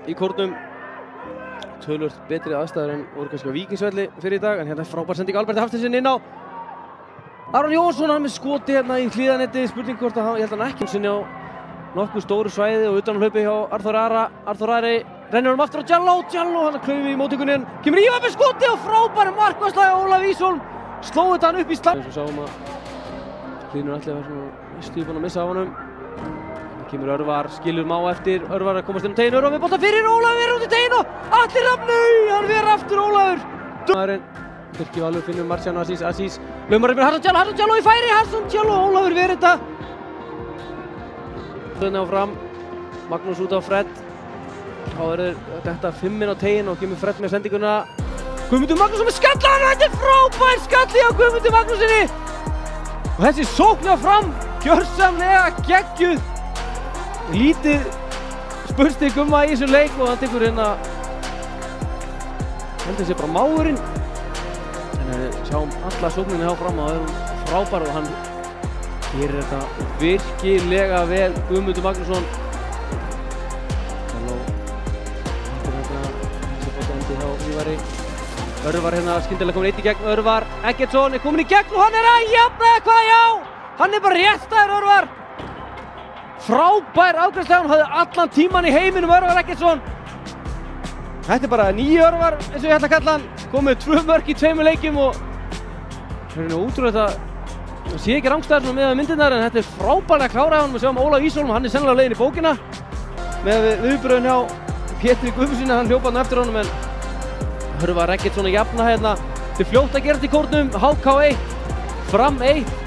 í kórnum. Tölvöld betri aðstæður en voru kannski á Víkingsvelli fyrir í dag, en hérna er frábær sending Alberti Hafsteinsson inn á Aron Jóhannsson, hann með skoti hérna í hliðanetti. Spurning hvort að ég held hann ekki sinni á nokkuð stóru svæði og utan á hlaupi hjá Arþór Ara. Arþór Ari rennur aftur á Jallo, hann klaufi í móttökunni, en kemur Ívar með skoti og frábær markvarsla Ólaf Ísholm sló þetta hann upp í slag. Eins og sáum að Hlynur ætli að vera svona stýpan að missa af honum. Kemur Örvar, skilur má eftir, Örvar að komast inn á teginu, Örvar með bolta fyrir, Ólafur út í teginu og Atli Rafn, hann ver aftur Ólafur. Maðurinn, Birki Valur finnur Marciano Asís, laumarinn með Hassan Jallo í færi, Hassan Jallo, Ólafur ver þetta. Þarna áfram, Magnús út á Fred, þá verður þetta 5 inn á teginu og kemur Fred með sendinguna. Guðmundur Magnússon með skallan, þetta er frábær skalli á Guðmundur Magnússinni. Og þessi sókn á Fram, gjörsamlega geggjuð. Lítið spurstig í þessum leik og hann tekur hérna heldur sér bara máurinn, en við sjáum alla sókninni hjá Fram og það er frábær og hann gerir þetta virkilega vel. Guðmundur Magnússon þessi Ívari. Örvar hérna skyndilega komin eitt í gegn. Örvar Eggertsson er komin í gegn og hann er að jafna eitthvað, já! Hann er bara réttaður, Örvar. Frábær afgreiðsla, hann hafði allan tíman í heiminum, Örvar Eggertsson. Þetta er bara nýju Örvar, eins og ég ætla að kalla hann. Komið 2 mörk í 2 leikjum og það er ótrúlega það sé ekki rangstæður svona með myndirnar, en þetta er frábærlega klárað hann. Við sjáum Ólaf Ísholm, hann er sennilega á leiðin í bókina með viðbrögðin hjá Pétri Guðmundssyni, hann hljópaði eftir honum, en Örvar Eggertsson að jafna hérna. Þetta er fljótt að gera þetta í kórnum. HK 1, Fram 1.